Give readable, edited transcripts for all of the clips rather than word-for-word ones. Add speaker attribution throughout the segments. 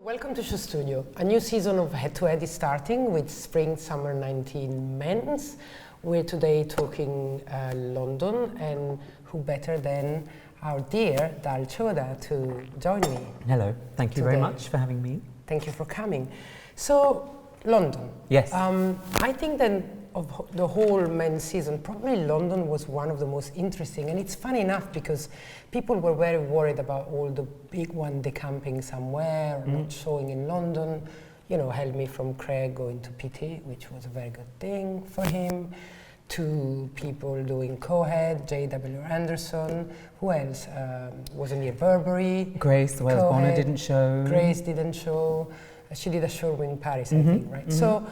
Speaker 1: Welcome to SHOWstudio. A new season of Head to Head is starting with Spring/Summer 19 Men's. We're today talking London, and who better than our dear Chodha to join me.
Speaker 2: Hello, thank you very much for having me.
Speaker 1: Thank you for coming. So, London.
Speaker 2: Yes.
Speaker 1: I think that of the whole men's season, probably London was one of the most interesting. And it's funny enough because people were very worried about all the big one decamping somewhere, or not showing in London. You know, held me from Craig going to PT, which was a very good thing for him, to people doing co-head, J.W. Anderson. Who else? Was near Burberry.
Speaker 2: Grace, the Wales Bonner didn't show.
Speaker 1: Grace didn't show. She did a show in Paris, I think, right? So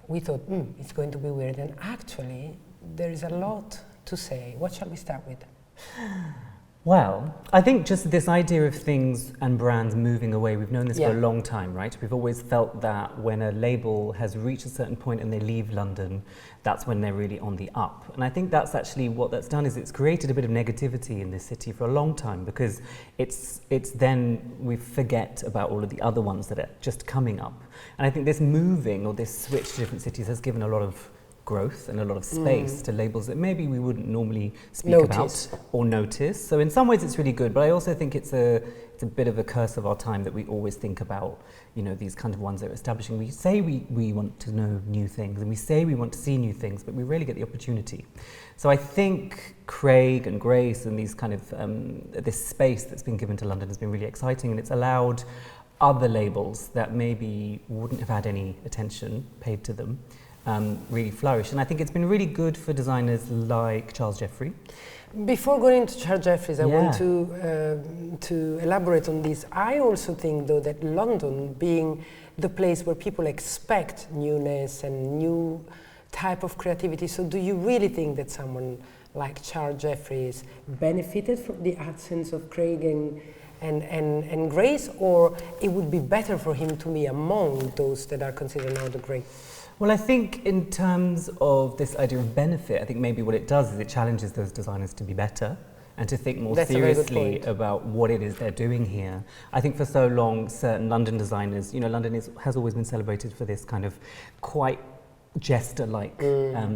Speaker 1: we thought, it's going to be weird. And actually, there is a lot to say. What shall we start with?
Speaker 2: Well, I think just this idea of things and brands moving away, we've known this for a long time, right? We've always felt that when a label has reached a certain point and they leave London, that's when they're really on the up. And I think that's actually what that's done, is it's created a bit of negativity in this city for a long time, because it's then we forget about all of the other ones that are just coming up. And I think this moving or this switch to different cities has given a lot of growth and a lot of space to labels that maybe we wouldn't normally speak about or notice. So in some ways it's really good, but I also think it's a bit of a curse of our time that we always think about, you know, these kind of ones that are establishing. We say we want to know new things, and we say we want to see new things, but we rarely get the opportunity. So I think Craig and Grace and these kind of this space that's been given to London has been really exciting, and it's allowed other labels that maybe wouldn't have had any attention paid to them really flourish. And I think it's been really good for designers like Charles Jeffrey.
Speaker 1: Before going into Charles Jeffries, I want to elaborate on this. I also think, though, that London, being the place where people expect newness and new type of creativity, so do you really think that someone like Charles Jeffries benefited from the absence of Craig and Grace, or it would be better for him to be among those that are considered now the great?
Speaker 2: Well, I think in terms of this idea of benefit, I think maybe what it does is it challenges those designers to be better and to think more seriously about what it is they're doing here. I think for so long, certain London designers, you know, London has always been celebrated for this kind of quite jester-like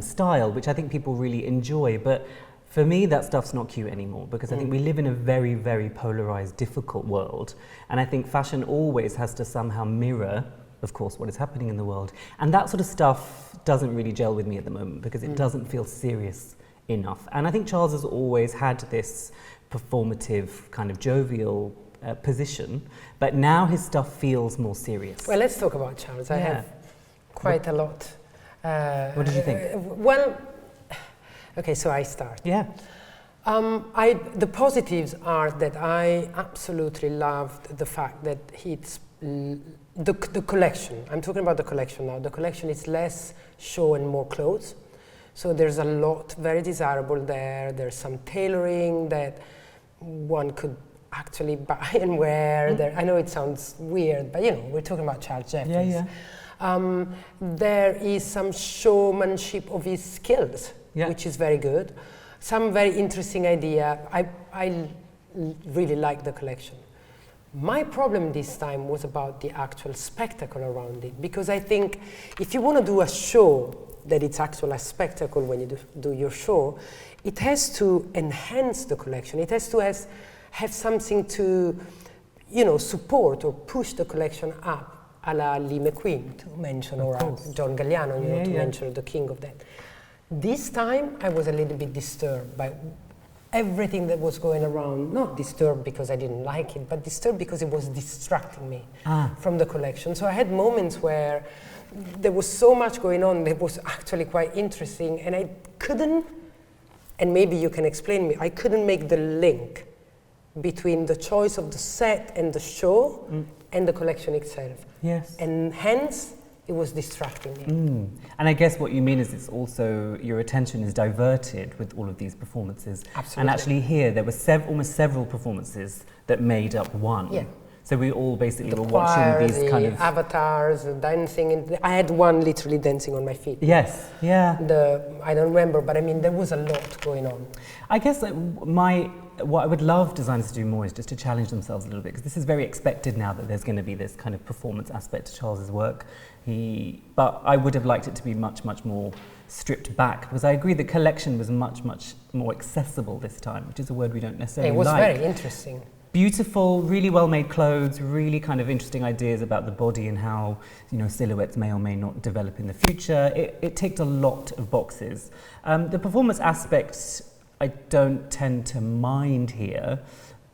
Speaker 2: style, which I think people really enjoy. But for me, that stuff's not cute anymore, because I think we live in a very, very polarized, difficult world. And I think fashion always has to somehow mirror, of course, what is happening in the world. And that sort of stuff doesn't really gel with me at the moment, because it doesn't feel serious enough. And I think Charles has always had this performative, kind of jovial position, but now his stuff feels more serious.
Speaker 1: Well, let's talk about Charles. I have quite a lot.
Speaker 2: What did you think?
Speaker 1: Well, okay, so I start.
Speaker 2: Yeah.
Speaker 1: The positives are that I absolutely loved the fact that it's the collection. I'm talking about the collection now. The collection is less show and more clothes. So there's a lot very desirable there. There's some tailoring that one could actually buy and wear. There, I know it sounds weird, but you know, we're talking about Charles Jeffries. There is some showmanship of his skills, which is very good. Some very interesting idea. I really like the collection. My problem this time was about the actual spectacle around it, because I think if you want to do a show that it's actually a spectacle when you do your show, it has to enhance the collection. It has to have something to, you know, support or push the collection up, a la Lee McQueen, to mention, or John Galliano, you know, to mention the king of that. This time I was a little bit disturbed by everything that was going around. Not disturbed because I didn't like it, but disturbed because it was distracting me from the collection. So I had moments where there was so much going on that was actually quite interesting, and I couldn't, and maybe you can explain me, I couldn't make the link between the choice of the set and the show and the collection itself.
Speaker 2: Yes.
Speaker 1: And hence, it was distracting me.
Speaker 2: And I guess what you mean is it's also, your attention is diverted with all of these performances.
Speaker 1: Absolutely.
Speaker 2: And actually here, there were almost several performances that made up one. Yeah. So we all basically were watching these kind of
Speaker 1: avatars, dancing. I had one literally dancing on my feet.
Speaker 2: Yes, yeah.
Speaker 1: I don't remember, but I mean, there was a lot going on.
Speaker 2: I guess my what I would love designers to do more is just to challenge themselves a little bit, because this is very expected now that there's going to be this kind of performance aspect to Charles's work. But I would have liked it to be much, much more stripped back, because I agree the collection was much, much more accessible this time, which is a word we don't necessarily like.
Speaker 1: It was very interesting.
Speaker 2: Beautiful, really well-made clothes, really kind of interesting ideas about the body and how, you know, silhouettes may or may not develop in the future. It ticked a lot of boxes. The performance aspects I don't tend to mind here,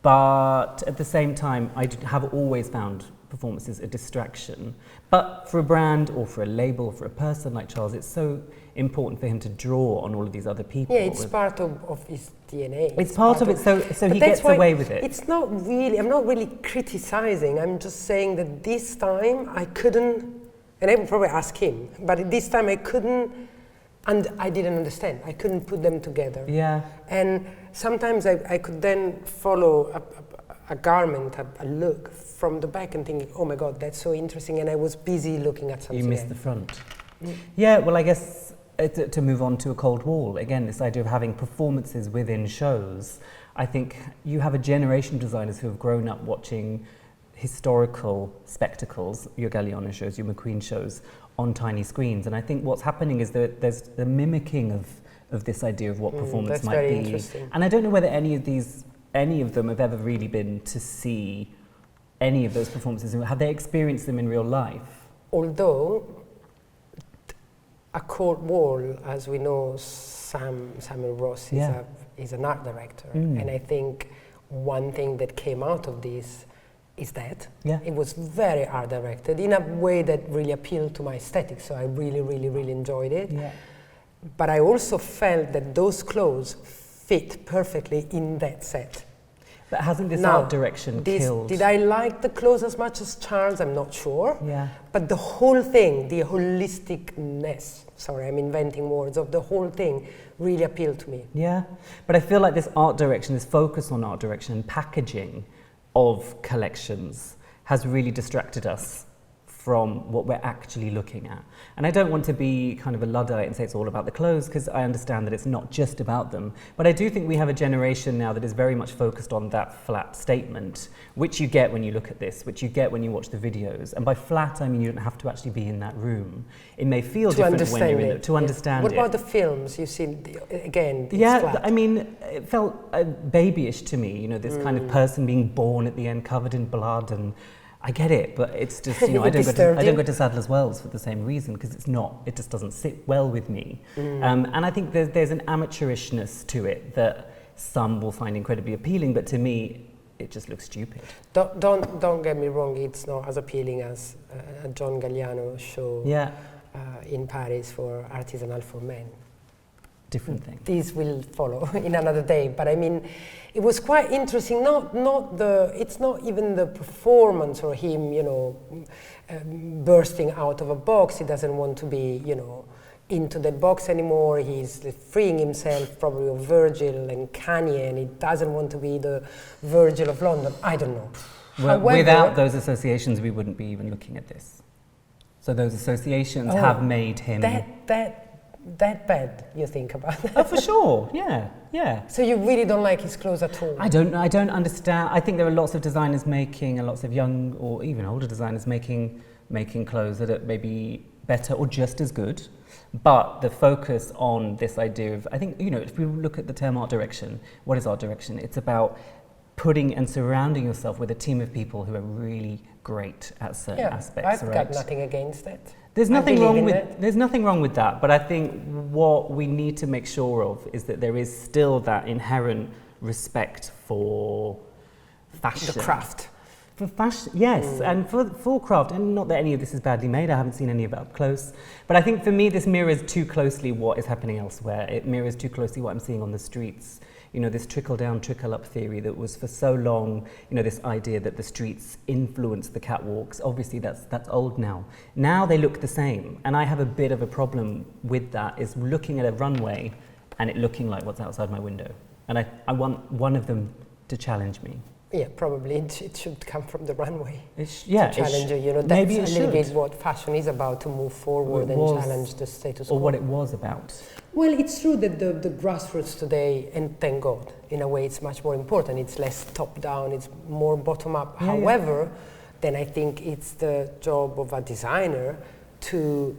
Speaker 2: but at the same time, I have always found performances a distraction. But for a brand or for a label or for a person like Charles, it's so important for him to draw on all of these other people.
Speaker 1: Yeah, it's part of his DNA.
Speaker 2: It's part of it, so he gets away with it.
Speaker 1: It's not really, I'm not really criticizing, I'm just saying that this time I couldn't, and I would probably ask him, but this time I couldn't, and I didn't understand. I couldn't put them together.
Speaker 2: Yeah.
Speaker 1: And sometimes I could then follow a garment, a look from the back and thinking, oh my God, that's so interesting, and I was busy looking at something.
Speaker 2: You missed the front. Yeah, well, I guess to move on to a cold wall, again, this idea of having performances within shows, I think you have a generation of designers who have grown up watching historical spectacles, your Galliano shows, your McQueen shows, on tiny screens. And I think what's happening is that there's the mimicking of this idea of what performance might be.
Speaker 1: That's very interesting.
Speaker 2: And I don't know whether any of them have ever really been to see any of those performances. Have they experienced them in real life?
Speaker 1: Although, a cold wall, as we know, Samuel Ross is an art director. And I think one thing that came out of this is that it was very art directed in a way that really appealed to my aesthetic. So I really, really, really enjoyed it. Yeah. But I also felt that those clothes fit perfectly in that set.
Speaker 2: But hasn't this art direction killed?
Speaker 1: Did I like the clothes as much as Charles? I'm not sure.
Speaker 2: Yeah.
Speaker 1: But the whole thing, the holisticness, sorry, I'm inventing words, of the whole thing really appealed to me.
Speaker 2: Yeah. But I feel like this art direction, this focus on art direction and packaging of collections has really distracted us from what we're actually looking at. And I don't want to be kind of a Luddite and say it's all about the clothes, because I understand that it's not just about them. But I do think we have a generation now that is very much focused on that flat statement, which you get when you look at this, which you get when you watch the videos. And by flat, I mean you don't have to actually be in that room. It may feel different when you're in it, to understand it.
Speaker 1: What about the films? You've seen, again, it's flat.
Speaker 2: I mean, it felt babyish to me, you know, this kind of person being born at the end covered in blood, and I get it, but it's just, you know, I don't go to Sadler's Wells for the same reason, because it just doesn't sit well with me. And I think there's an amateurishness to it that some will find incredibly appealing, but to me, it just looks stupid.
Speaker 1: Don't get me wrong, it's not as appealing as a John Galliano show in Paris for Artisanal for Men.
Speaker 2: Different thing.
Speaker 1: These will follow in another day, but I mean, it was quite interesting. It's not even the performance or him, you know, bursting out of a box. He doesn't want to be, you know, into that box anymore. He's freeing himself probably of Virgil and Kanye, and he doesn't want to be the Virgil of London. I don't know.
Speaker 2: Well, however, without those associations, we wouldn't be even looking at this. So those associations have made him
Speaker 1: that bad, you think about that?
Speaker 2: Oh, for sure, yeah.
Speaker 1: So you really don't like his clothes at all?
Speaker 2: I don't understand. I think there are lots of designers making, and lots of young or even older designers making clothes that are maybe better or just as good. But the focus on this idea of, I think, you know, if we look at the term art direction, what is art direction? It's about putting and surrounding yourself with a team of people who are really great at certain aspects.
Speaker 1: I've got nothing against it.
Speaker 2: There's nothing wrong with that, but I think what we need to make sure of is that there is still that inherent respect for fashion.
Speaker 1: The craft.
Speaker 2: For fashion, yes, and for craft, and not that any of this is badly made, I haven't seen any of it up close, but I think for me this mirrors too closely what is happening elsewhere. It mirrors too closely what I'm seeing on the streets. You know, this trickle-down, trickle-up theory that was for so long, you know, this idea that the streets influence the catwalks. Obviously, that's old now. Now they look the same, and I have a bit of a problem with that, is looking at a runway and it looking like what's outside my window. And I want one of them to challenge me.
Speaker 1: Yeah, probably it should come from the runway.
Speaker 2: To challenge
Speaker 1: you, you know, that's a little bit what fashion is about, to move forward and challenge the status quo.
Speaker 2: Or what it was about.
Speaker 1: Well, it's true that the grassroots today, and thank God, in a way it's much more important. It's less top-down, it's more bottom-up.
Speaker 2: Yeah,
Speaker 1: However, then I think it's the job of a designer to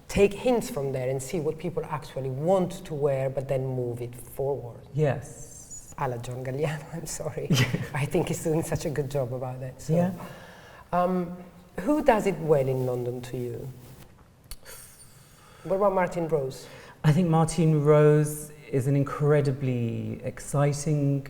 Speaker 1: take hints from there and see what people actually want to wear, but then move it forward.
Speaker 2: Yes.
Speaker 1: A la John Galliano, I'm sorry. I think he's doing such a good job about that. So,
Speaker 2: Yeah.
Speaker 1: Who does it well in London to you? What about Martine Rose?
Speaker 2: I think Martine Rose is an incredibly exciting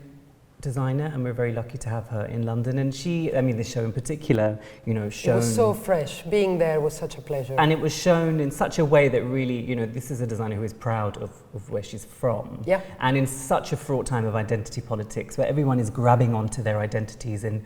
Speaker 2: designer, and we're very lucky to have her in London. And she, I mean, this show in particular, you know, shown...
Speaker 1: It was so fresh. Being there was such a pleasure.
Speaker 2: And it was shown in such a way that really, you know, this is a designer who is proud of where she's from.
Speaker 1: Yeah.
Speaker 2: And in such a fraught time of identity politics, where everyone is grabbing onto their identities in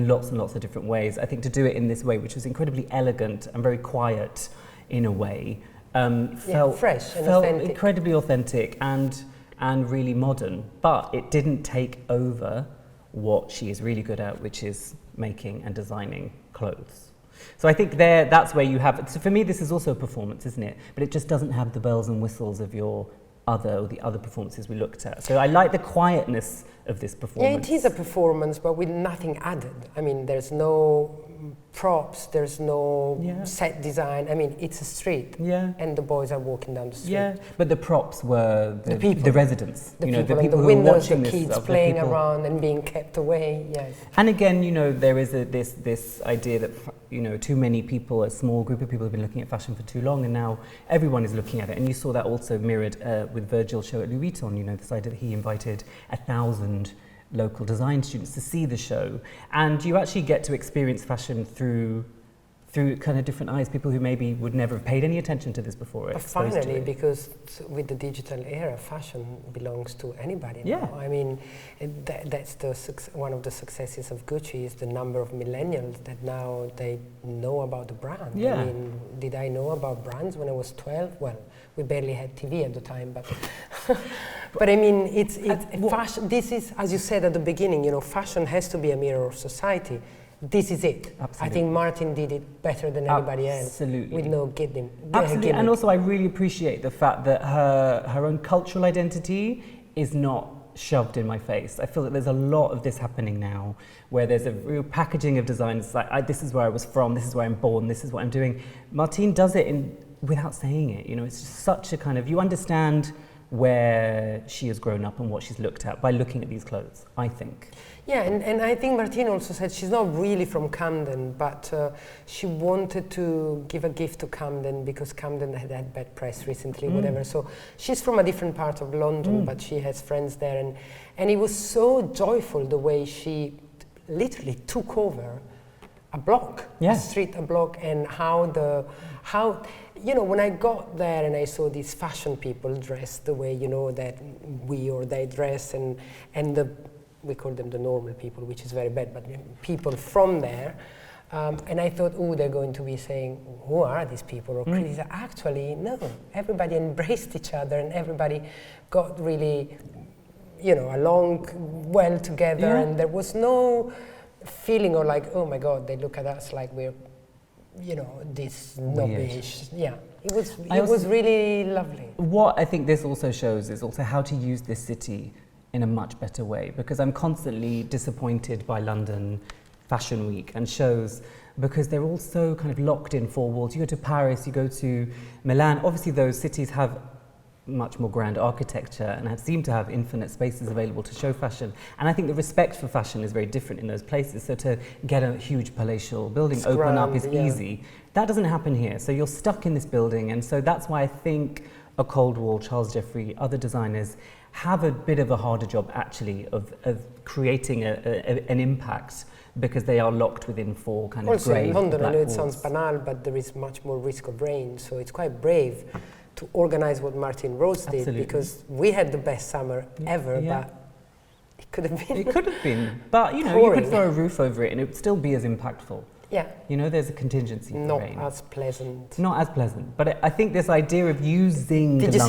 Speaker 2: lots and lots of different ways, I think to do it in this way, which was incredibly elegant and very quiet in a way, felt
Speaker 1: fresh and authentic.
Speaker 2: Incredibly authentic and really modern, but it didn't take over what she is really good at, which is making and designing clothes. So I think that's where you have it. So for me, this is also a performance, isn't it? But it just doesn't have the bells and whistles of the other performances we looked at. So I like the quietness of this performance.
Speaker 1: Yeah, it is a performance, but with nothing added. I mean, there's no props, there's no set design. I mean, it's a street, and the boys are walking down the street.
Speaker 2: Yeah, but the props were the
Speaker 1: people,
Speaker 2: the residents,
Speaker 1: the
Speaker 2: you know,
Speaker 1: people,
Speaker 2: the people
Speaker 1: the
Speaker 2: who
Speaker 1: windows,
Speaker 2: were watching
Speaker 1: the
Speaker 2: this
Speaker 1: kids
Speaker 2: stuff,
Speaker 1: playing
Speaker 2: the people.
Speaker 1: around and being kept away. Yes.
Speaker 2: And again, you know, there is this idea that, you know, too many people, a small group of people have been looking at fashion for too long, and now everyone is looking at it. And you saw that also mirrored with Virgil's show at Louis Vuitton. You know, this idea that he invited 1,000 local design students to see the show, and you actually get to experience fashion through kind of different eyes, people who maybe would never have paid any attention to this before.
Speaker 1: Finally, because with the digital era, fashion belongs to anybody now. I mean, that's one of the successes of Gucci is the number of millennials that now they know about the brand. I mean, did I know about brands when I was 12? Well, we barely had TV at the time, but but I mean, it's fashion. This is, as you said at the beginning, you know, fashion has to be a mirror of society. This is it.
Speaker 2: Absolutely.
Speaker 1: I think Martine did it better than anybody else.
Speaker 2: Absolutely.
Speaker 1: With no gimmick.
Speaker 2: Absolutely. And also I really appreciate the fact that her own cultural identity is not shoved in my face. I feel that there's a lot of this happening now, where there's a real packaging of design. It's like, this is where I was from, this is where I'm born, this is what I'm doing. Martine does it without saying it. You know, it's just such a kind of, you understand where she has grown up and what she's looked at by looking at these clothes, I think.
Speaker 1: Yeah, and I think Martine also said she's not really from Camden, but she wanted to give a gift to Camden because Camden had bad press recently, whatever. So she's from a different part of London, but she has friends there. And it was so joyful the way she literally took over a block, a street, a block, and how, you know, when I got there and I saw these fashion people dressed the way, you know, that we or they dress, and we call them the normal people, which is very bad, but people from there. And I thought, oh, they're going to be saying, who are these people? Or criticizing. Actually, no. Everybody embraced each other and everybody got really, you know, along well together. And there was no feeling or like, oh my God, they look at us like we're, you know, this snobbish. Yeah, it was really lovely.
Speaker 2: What I think this also shows is also how to use this city in a much better way, because I'm constantly disappointed by London Fashion Week and shows, because they're all so kind of locked in four walls. You go to Paris, you go to Milan, obviously those cities have much more grand architecture and seem to have infinite spaces available to show fashion. And I think the respect for fashion is very different in those places. So to get a huge palatial building open up is easy. That doesn't happen here. So you're stuck in this building. And so that's why I think a Cold Wall, Charles Jeffrey, other designers have a bit of a harder job actually of creating an impact, because they are locked within four kind of grey
Speaker 1: in London, I know it
Speaker 2: walls.
Speaker 1: sounds banal, but there is much more risk of rain. So it's quite brave to organize what Martine Rose did, because we had the best summer ever, but it could have been.
Speaker 2: It could have been, but you know, you could throw a roof over it and it would still be as impactful.
Speaker 1: Yeah.
Speaker 2: You know, there's a contingency for rain.
Speaker 1: Not as pleasant.
Speaker 2: Not as pleasant, but I think this idea of using
Speaker 1: Did you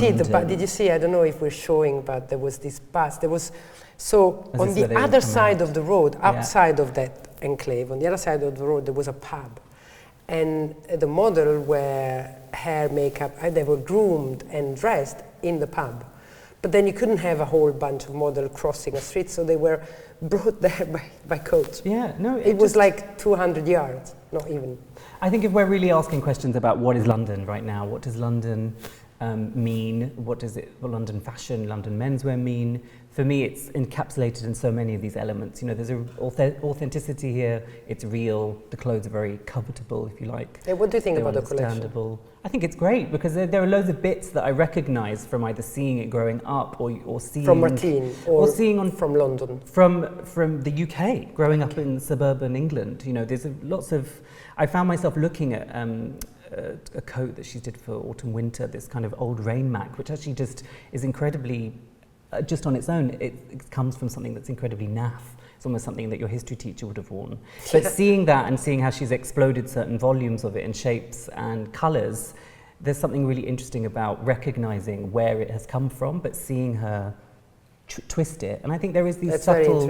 Speaker 1: see, I don't know if we're showing, but there was this bus, on the other side of the road, outside of that enclave, on the other side of the road, there was a pub. And the model were hair, makeup, they were groomed and dressed in the pub. But then you couldn't have a whole bunch of models crossing a street, so they were brought there by coach.
Speaker 2: Yeah, no,
Speaker 1: it was like 200 yards, not even.
Speaker 2: I think if we're really asking questions about what is London right now, what does London mean, what does London fashion, London menswear mean? For me, it's encapsulated in so many of these elements. You know, there's an authenticity here. It's real. The clothes are very comfortable, if you like.
Speaker 1: Hey, what do you think about the collection?
Speaker 2: I think it's great because there are loads of bits that I recognise from either seeing it growing up or seeing
Speaker 1: from Martine
Speaker 2: or seeing
Speaker 1: from London,
Speaker 2: from the UK, growing up in suburban England. You know, there's lots of. I found myself looking at a coat that she did for autumn winter, this kind of old rain mac, which actually just is incredibly. Just on its own, it comes from something that's incredibly naff. It's almost something that your history teacher would have worn. But seeing that and seeing how she's exploded certain volumes of it in shapes and colours, there's something really interesting about recognising where it has come from, but seeing her twist it. And I think there is these subtle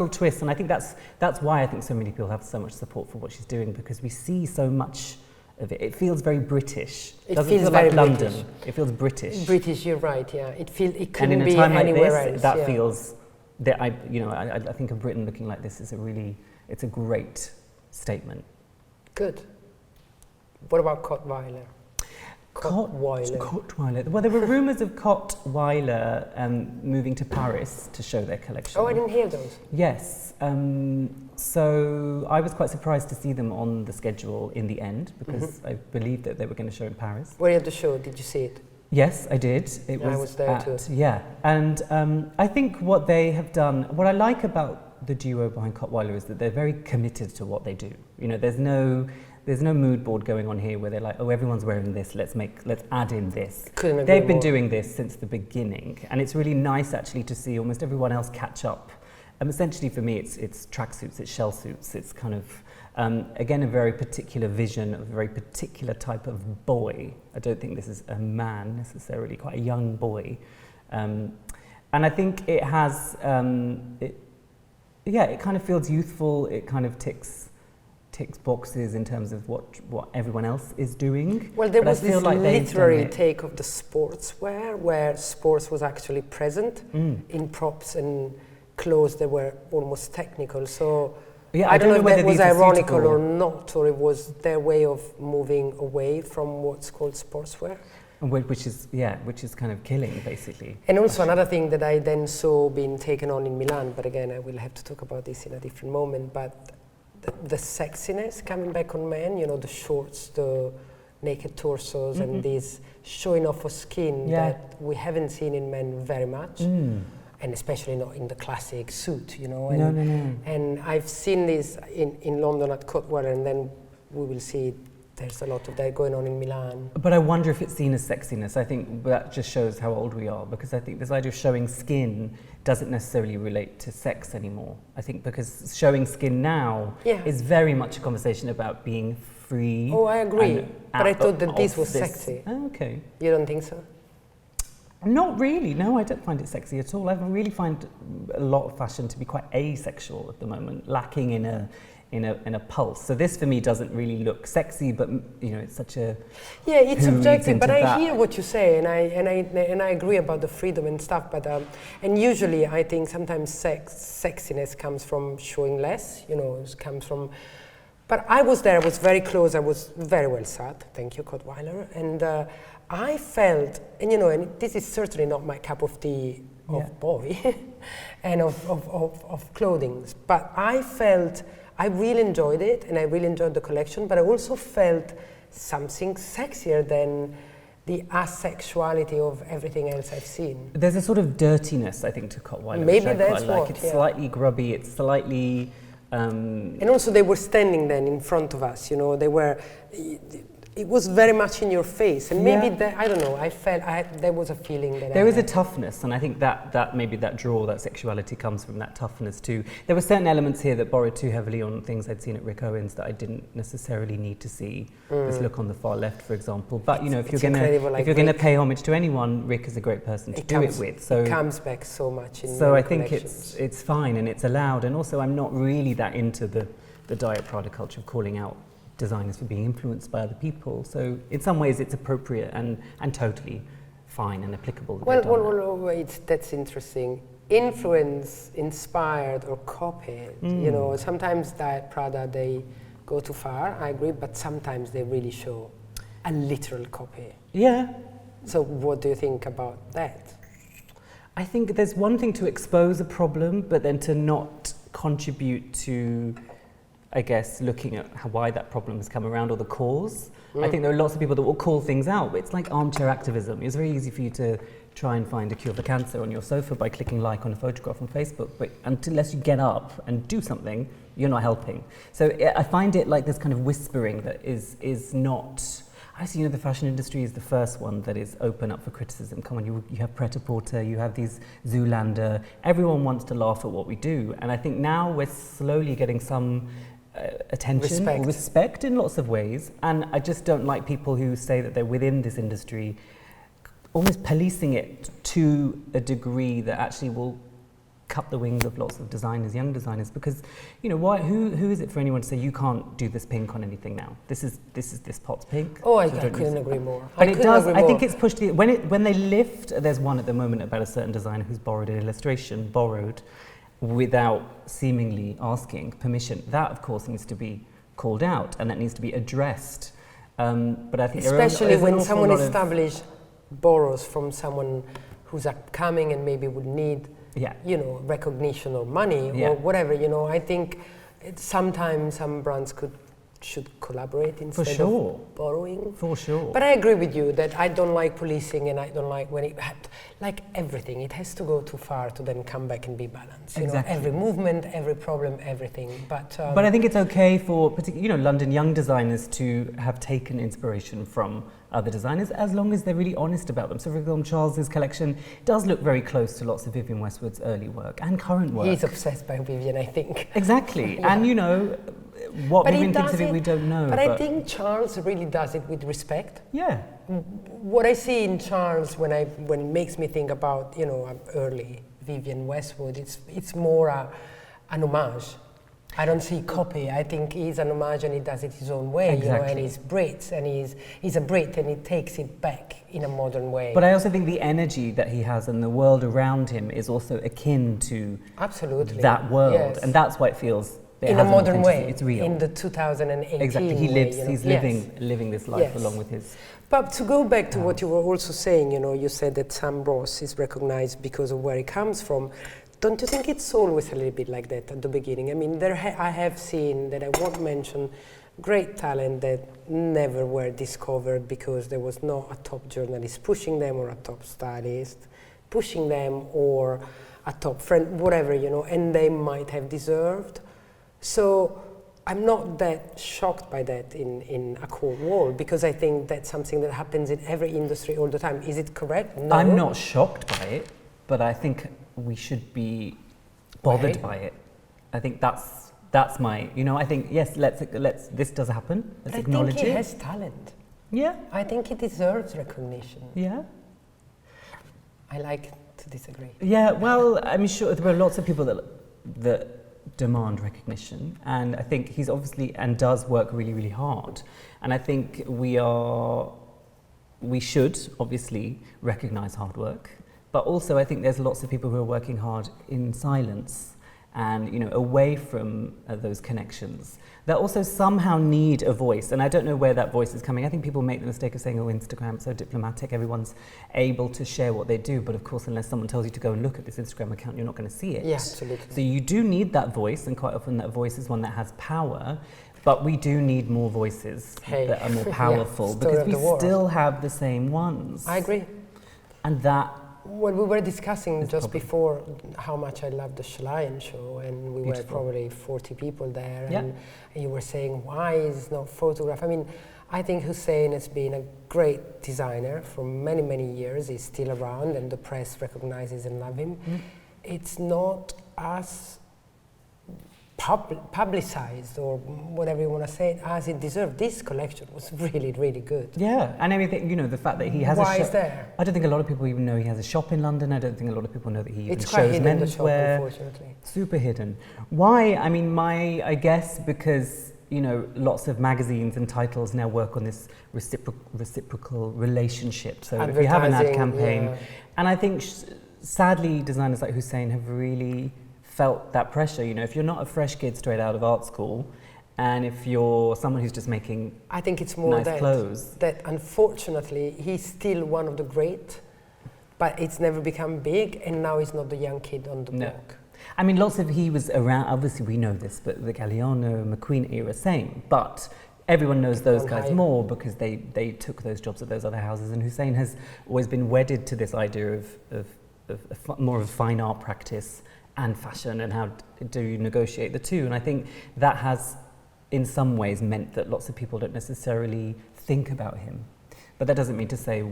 Speaker 2: twists, and I think that's why I think so many people have so much support for what she's doing, because we see so much of it. It feels very British.
Speaker 1: It
Speaker 2: doesn't
Speaker 1: feels
Speaker 2: feel
Speaker 1: very
Speaker 2: like London.
Speaker 1: British.
Speaker 2: It feels British.
Speaker 1: British, you're right. Yeah, it couldn't
Speaker 2: And
Speaker 1: be
Speaker 2: in a time like
Speaker 1: anywhere
Speaker 2: this,
Speaker 1: else.
Speaker 2: that feels that I think of Britain looking like this is it's a great statement.
Speaker 1: Good. What about COTTWEILER?
Speaker 2: COTTWEILER. Well, there were rumours of COTTWEILER moving to Paris to show their collection.
Speaker 1: Oh, I didn't hear those.
Speaker 2: Yes. So I was quite surprised to see them on the schedule in the end, because I believed that they were going to show in Paris.
Speaker 1: Were you at the show? Did you see it?
Speaker 2: Yes, I did.
Speaker 1: I was there too.
Speaker 2: Yeah, and I think what they have done, what I like about the duo behind COTTWEILER is that they're very committed to what they do. You know, there's no mood board going on here where they're like, oh, everyone's wearing this, let's add in this. They've been doing this since the beginning, and it's really nice actually to see almost everyone else catch up. Essentially for me, it's tracksuits, it's shell suits, it's kind of, again, a very particular vision of a very particular type of boy. I don't think this is a man necessarily, quite a young boy. And I think it has, it kind of feels youthful, it kind of ticks boxes in terms of what everyone else is doing.
Speaker 1: Well, there was this literary take of the sportswear, where sports was actually present in props and clothes that were almost technical. So yeah, I don't know if that was ironical or not, or it was their way of moving away from what's called sportswear.
Speaker 2: Which is kind of killing, basically.
Speaker 1: And also another thing that I then saw being taken on in Milan, but again, I will have to talk about this in a different moment, but the sexiness coming back on men, you know, the shorts, the naked torsos, and this showing off of skin that we haven't seen in men very much. And especially not in the classic suit, you know. And, no. And I've seen this in London at COTTWEILER, and then we will see there's a lot of that going on in Milan.
Speaker 2: But I wonder if it's seen as sexiness. I think that just shows how old we are, because I think this idea of showing skin doesn't necessarily relate to sex anymore. I think because showing skin now is very much a conversation about being free.
Speaker 1: Oh, I agree. But I thought that this was sexy.
Speaker 2: Oh, okay.
Speaker 1: You don't think so?
Speaker 2: Not really, no, I don't find it sexy at all. I really find a lot of fashion to be quite asexual at the moment, lacking in a pulse. So this for me doesn't really look sexy, but you know, it's such a
Speaker 1: it's subjective. But I hear what you say, and I agree about the freedom and stuff. But and usually I think sometimes sexiness comes from showing less. You know, it comes from. But I was there. I was very close. I was very well sat. Thank you, COTTWEILER. And I felt, and you know, and this is certainly not my cup of tea of boy and of clothing, but I felt I really enjoyed it, and I really enjoyed the collection, but I also felt something sexier than the asexuality of everything else I've seen.
Speaker 2: There's a sort of dirtiness, I think, to COTTWEILER.
Speaker 1: Maybe that's what.
Speaker 2: It's slightly grubby, it's slightly...
Speaker 1: And also they were standing then in front of us, you know, they were... It was very much in your face, and maybe that, I don't know, I felt there was a feeling that
Speaker 2: there is a toughness, and I think that maybe that draw, that sexuality comes from that toughness too. There were certain elements here that borrowed too heavily on things I'd seen at Rick Owens that I didn't necessarily need to see. This look on the far left, for example. But you know, if you're going to pay homage to anyone, Rick is a great person to do it with. So
Speaker 1: it comes back so much in
Speaker 2: so I think it's fine and it's allowed, and also I'm not really that into the Diet Prada culture of calling out designers for being influenced by other people. So in some ways it's appropriate and totally fine and applicable.
Speaker 1: That's interesting. Influence, inspired, or copied. You know, sometimes that Prada, they go too far, I agree, but sometimes they really show a literal copy.
Speaker 2: Yeah.
Speaker 1: So what do you think about that?
Speaker 2: I think there's one thing to expose a problem, but then to not contribute to, I guess, looking at why that problem has come around or the cause. I think there are lots of people that will call things out, but it's like armchair activism. It's very easy for you to try and find a cure for cancer on your sofa by clicking like on a photograph on Facebook, but unless you get up and do something, you're not helping. So I find it like this kind of whispering that is not... I see, you know, the fashion industry is the first one that is open up for criticism. Come on, you have Pret-a-Porter, you have these Zoolander. Everyone wants to laugh at what we do. And I think now we're slowly getting some attention, respect in lots of ways. And I just don't like people who say that they're within this industry, almost policing it to a degree that actually will cut the wings of lots of designers, young designers, because, you know, who is it for anyone to say you can't do this pink on anything now? This is pot's pink.
Speaker 1: Oh, I couldn't agree more.
Speaker 2: But it does. I think it's pushed when they lift. There's one at the moment about a certain designer who's borrowed an illustration, without seemingly asking permission. That, of course, needs to be called out and that needs to be addressed. But I think
Speaker 1: especially when someone established borrows from someone who's upcoming and maybe would need, you know, recognition or money or whatever. You know, I think sometimes some brands should collaborate instead of borrowing. For sure. But I agree with you that I don't like policing, and I don't like when it like everything. It has to go too far to then come back and be balanced. You know, every movement, every problem, everything. But
Speaker 2: I think it's okay for London young designers to have taken inspiration from other designers, as long as they're really honest about them. So for example, Charles's collection does look very close to lots of Vivienne Westwood's early work and current work.
Speaker 1: He's obsessed by Vivienne, I think.
Speaker 2: Exactly. And you know, what Vivienne thinks of it, we don't know.
Speaker 1: But I think Charles really does it with respect.
Speaker 2: Yeah.
Speaker 1: What I see in Charles when it makes me think about, you know, early Vivienne Westwood, it's more an homage. I don't see copy. I think he's an homage and he does it his own way. You know, and he's Brits and he's a Brit and he takes it back in a modern way.
Speaker 2: But I also think the energy that he has and the world around him is also akin to that world. Yes. And that's why it feels
Speaker 1: in a modern way.
Speaker 2: It's real.
Speaker 1: In the 2018
Speaker 2: Exactly. He lives,
Speaker 1: way, you know?
Speaker 2: he's living this life along with his...
Speaker 1: But to go back to what you were also saying, you know, you said that Sam Ross is recognized because of where he comes from. Don't you think it's always a little bit like that at the beginning? I mean, I have seen, that I won't mention, great talent that never were discovered because there was not a top journalist pushing them or a top stylist pushing them or a top friend, whatever, you know, and they might have deserved. So I'm not that shocked by that in a cold wall, because I think that's something that happens in every industry all the time. Is it correct? No.
Speaker 2: I'm not shocked by it, but I think we should be bothered by it. I think that's my, you know, I think, yes, let's this does happen. Let's acknowledge it.
Speaker 1: I think he has talent.
Speaker 2: Yeah.
Speaker 1: I think he deserves recognition.
Speaker 2: Yeah.
Speaker 1: I like to disagree.
Speaker 2: Yeah, well, I'm sure there are lots of people that demand recognition, and I think he's obviously and does work really, really hard. And I think we should obviously recognize hard work. But also, I think there's lots of people who are working hard in silence and, you know, away from those connections that also somehow need a voice. And I don't know where that voice is coming. I think people make the mistake of saying, oh, Instagram's so diplomatic, everyone's able to share what they do. But of course, unless someone tells you to go and look at this Instagram account, you're not going to see it.
Speaker 1: Yeah, absolutely.
Speaker 2: So you do need that voice, and quite often that voice is one that has power. But we do need more voices that are more powerful, because we still have the same ones.
Speaker 1: I agree.
Speaker 2: And that...
Speaker 1: Well, we were discussing just before how much I love the Chalayan show, and we were probably 40 people there, and you were saying, why is not photograph? I mean, I think Hussein has been a great designer for many, many years. He's still around, and the press recognizes and love him. It's not as publicized, or whatever you want to say, as it deserved. This collection was really, really good.
Speaker 2: Yeah, and everything, you know, the fact that he has
Speaker 1: Why is there?
Speaker 2: I don't think a lot of people even know he has a shop in London. I don't think a lot of people know that he even
Speaker 1: it's quite
Speaker 2: shows
Speaker 1: hidden,
Speaker 2: menswear.
Speaker 1: the shop, unfortunately.
Speaker 2: Super hidden. Why? I mean, I guess because you know, lots of magazines and titles now work on this reciprocal relationship. So if you have an ad campaign, and I think sadly designers like Hussein have really felt that pressure. You know, if you're not a fresh kid straight out of art school, and if you're someone who's just making
Speaker 1: I think it's more
Speaker 2: nice clothes,
Speaker 1: that unfortunately he's still one of the great, but it's never become big, and now he's not the young kid on the block.
Speaker 2: I mean, he was around, obviously we know this, but the Galliano, McQueen era, same, but everyone knows those guys more because they took those jobs at those other houses, and Hussein has always been wedded to this idea of more of a fine art practice and fashion, and how do you negotiate the two. And I think that has in some ways meant that lots of people don't necessarily think about him. But that doesn't mean to say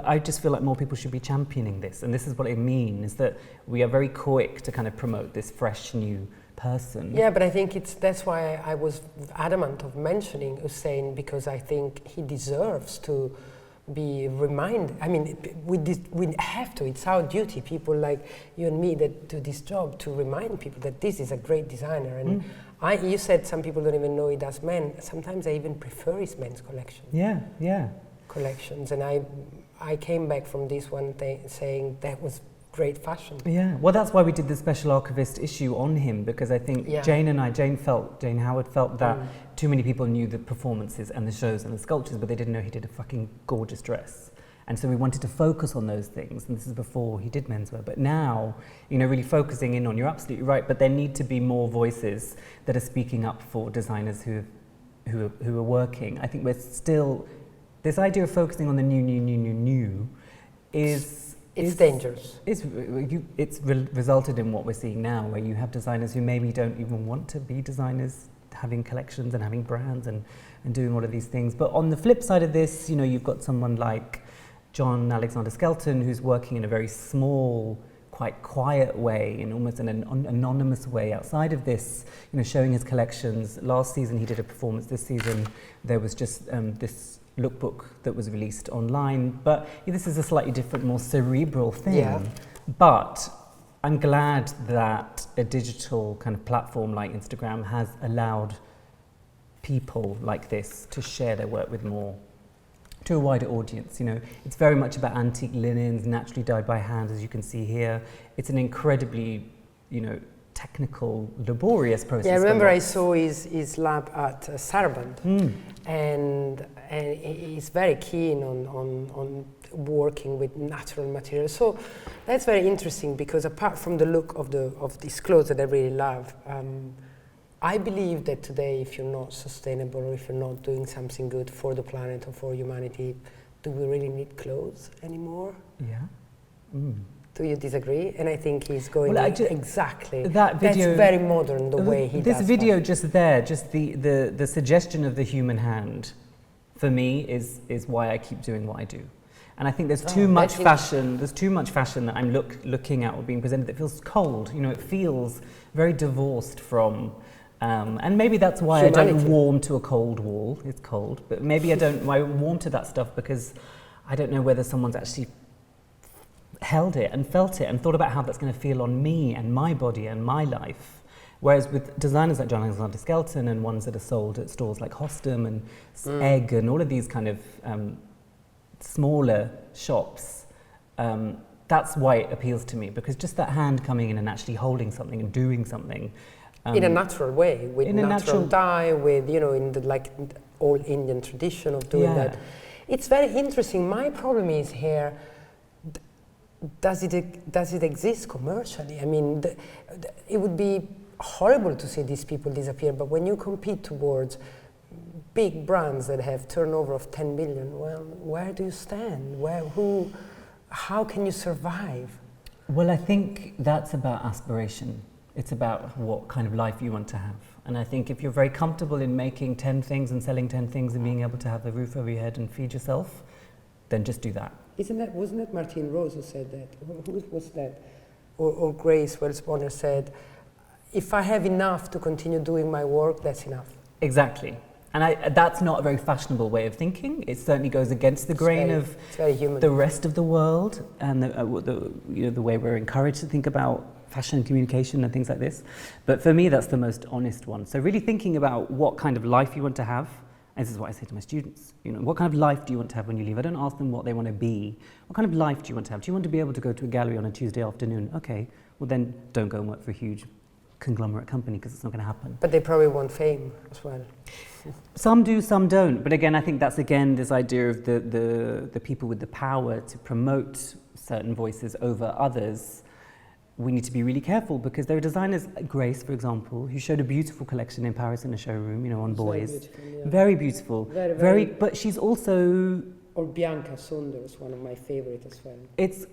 Speaker 2: I just feel like more people should be championing this. And this is what I mean, is that we are very quick to kind of promote this fresh new person.
Speaker 1: Yeah, but I think that's why I was adamant of mentioning Hussein, because I think he deserves to be reminded. I mean, we have to, it's our duty, people like you and me that do this job, to remind people that this is a great designer. And you said some people don't even know he does men. Sometimes I even prefer his men's collection.
Speaker 2: Yeah.
Speaker 1: Collections, and I came back from this one saying that was great fashion.
Speaker 2: Yeah, well, that's why we did the special archivist issue on him, because I think Jane Howard felt that too many people knew the performances and the shows and the sculptures, but they didn't know he did a fucking gorgeous dress. And so we wanted to focus on those things, and this is before he did menswear. But now, you know, really focusing in on, you're absolutely right, but there need to be more voices that are speaking up for designers who are working. I think we're still, this idea of focusing on the new is
Speaker 1: dangerous.
Speaker 2: It's resulted in what we're seeing now, where you have designers who maybe don't even want to be designers, having collections and having brands and doing all of these things. But on the flip side of this, you know, you've got someone like John Alexander Skelton, who's working in a very small, quite quiet way, in almost an anonymous way outside of this, you know, showing his collections. Last season he did a performance. This season there was just this lookbook that was released online. But this is a slightly different, more cerebral thing. Yeah. But I'm glad that a digital kind of platform like Instagram has allowed people like this to share their work with to a wider audience. You know, it's very much about antique linens, naturally dyed by hand, as you can see here. It's an incredibly, you know, technical, laborious process.
Speaker 1: Yeah, I remember I saw his lab at Saraband, and he's very keen on working with natural materials. So that's very interesting, because apart from the look of these clothes that I really love, I believe that today, if you're not sustainable, or if you're not doing something good for the planet or for humanity, do we really need clothes anymore?
Speaker 2: Yeah.
Speaker 1: Do you disagree? And I think he's going exactly.
Speaker 2: That video,
Speaker 1: that's very modern, the way he does
Speaker 2: this video just the suggestion of the human hand, for me, is why I keep doing what I do. And I think there's too much fashion. There's too much fashion that I'm looking at or being presented that feels cold. You know, it feels very divorced from. And maybe that's why humanity. I don't warm to a cold wall. It's cold, but maybe I warm to that stuff because I don't know whether someone's actually held it and felt it and thought about how that's going to feel on me and my body and my life. Whereas with designers like John Alexander Skelton and ones that are sold at stores like Hostum and Egg and all of these kind of smaller shops, that's why it appeals to me, because just that hand coming in and actually holding something and doing something.
Speaker 1: In a natural way, with natural dye, with, you know, in the like old Indian tradition of doing that. It's very interesting. My problem is here, does it exist commercially? I mean, it would be horrible to see these people disappear, but when you compete towards big brands that have turnover of 10 billion, well, where do you stand? How can you survive?
Speaker 2: Well, I think that's about aspiration. It's about what kind of life you want to have. And I think if you're very comfortable in making 10 things and selling 10 things and being able to have a roof over your head and feed yourself, then just do that.
Speaker 1: Wasn't it Martine Rose who said that? Who was that? Or Grace Wells Bonner said, if I have enough to continue doing my work, that's enough.
Speaker 2: Exactly. And that's not a very fashionable way of thinking. It certainly goes against the grain of the rest of the world and the way we're encouraged to think about fashion and communication and things like this. But for me, that's the most honest one. So really thinking about what kind of life you want to have. And this is what I say to my students. What kind of life do you want to have when you leave? I don't ask them what they want to be. What kind of life do you want to have? Do you want to be able to go to a gallery on a Tuesday afternoon? Okay, well then don't go and work for a huge conglomerate company because it's not going to happen.
Speaker 1: But they probably want fame as well.
Speaker 2: Some do, some don't. But again, I think that's again this idea of the people with the power to promote certain voices over others. We need to be really careful because there are designers, Grace, for example, who showed a beautiful collection in Paris in a showroom, on boys. Very beautiful. Very, but she's also...
Speaker 1: Or Bianca Saunders, one of my favorites as well.
Speaker 2: It's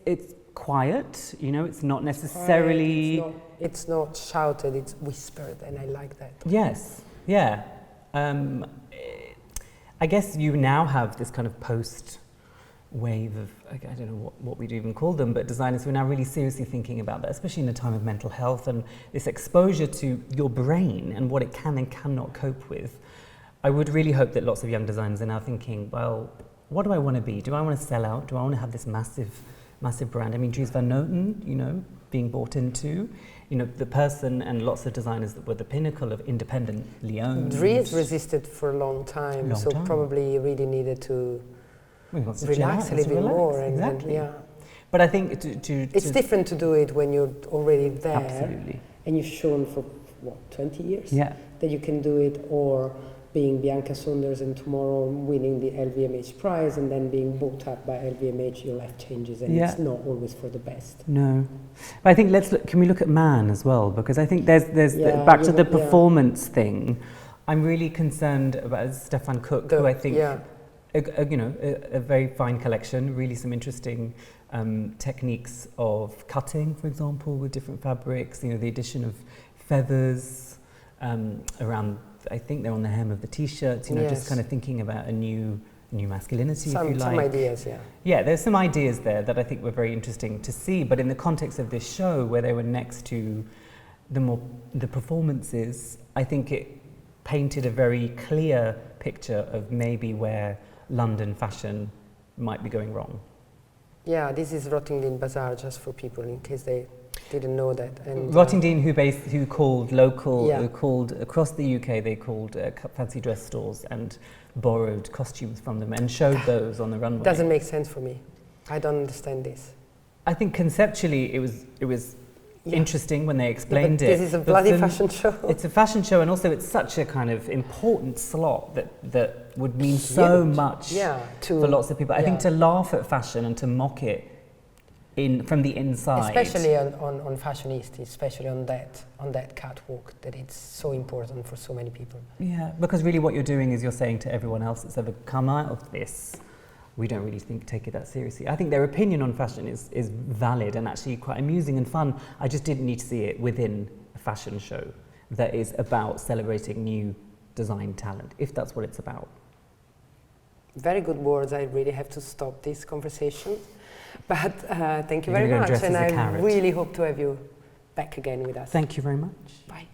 Speaker 2: quiet, it's not necessarily...
Speaker 1: It's not shouted, it's whispered, and I like that.
Speaker 2: Yes, yeah. I guess you now have this kind of post-wave of, I don't know what we'd even call them, but designers who are now really seriously thinking about that, especially in a time of mental health and this exposure to your brain and what it can and cannot cope with. I would really hope that lots of young designers are now thinking, well, what do I want to be? Do I want to sell out? Do I want to have this massive brand? I mean, Dries Van Noten, being bought into, the person and lots of designers that were the pinnacle of independently owned.
Speaker 1: Dries resisted for a long time, probably really needed to relax a little bit more.
Speaker 2: Exactly.
Speaker 1: Yeah.
Speaker 2: But I think
Speaker 1: it's different to do it when you're already there.
Speaker 2: Absolutely.
Speaker 1: And you've shown for, 20 years?
Speaker 2: Yeah.
Speaker 1: That you can do it, or being Bianca Saunders and tomorrow winning the LVMH prize and then being bought up by LVMH, your life changes and it's not always for the best.
Speaker 2: No. But I think can we look at Man as well? Because I think there's back to the performance thing. I'm really concerned about Stefan Cook, who I think, a very fine collection, really some interesting techniques of cutting, for example, with different fabrics, the addition of feathers around, I think they're on the hem of the t-shirts, just kind of thinking about a new masculinity, if you like.
Speaker 1: Some ideas, yeah.
Speaker 2: Yeah, there's some ideas there that I think were very interesting to see, but in the context of this show, where they were next to the performances, I think it painted a very clear picture of maybe where London fashion might be going wrong. Yeah,
Speaker 1: this is Rottingdean Bazaar, just for people in case they didn't know that. And
Speaker 2: Rottingdean, who called local, who called across the UK, they called fancy dress stores and borrowed costumes from them and showed those on the runway.
Speaker 1: Doesn't make sense for me. I don't understand this.
Speaker 2: I think conceptually it was interesting when they explained it.
Speaker 1: This is a bloody fashion show.
Speaker 2: It's a fashion show, and also it's such a kind of important slot that would mean so much for lots of people. I think to laugh at fashion and to mock it from the inside,
Speaker 1: especially on Fashionista, especially on that catwalk, that it's so important for so many people.
Speaker 2: Yeah, because really what you're doing is you're saying to everyone else that's ever come out of this, we don't really take it that seriously. I think their opinion on fashion is valid and actually quite amusing and fun. I just didn't need to see it within a fashion show that is about celebrating new design talent, if that's what it's about.
Speaker 1: Very good words. I really have to stop this conversation. But thank you very much, and I really hope to have you back again with us.
Speaker 2: Thank you very much.
Speaker 1: Bye.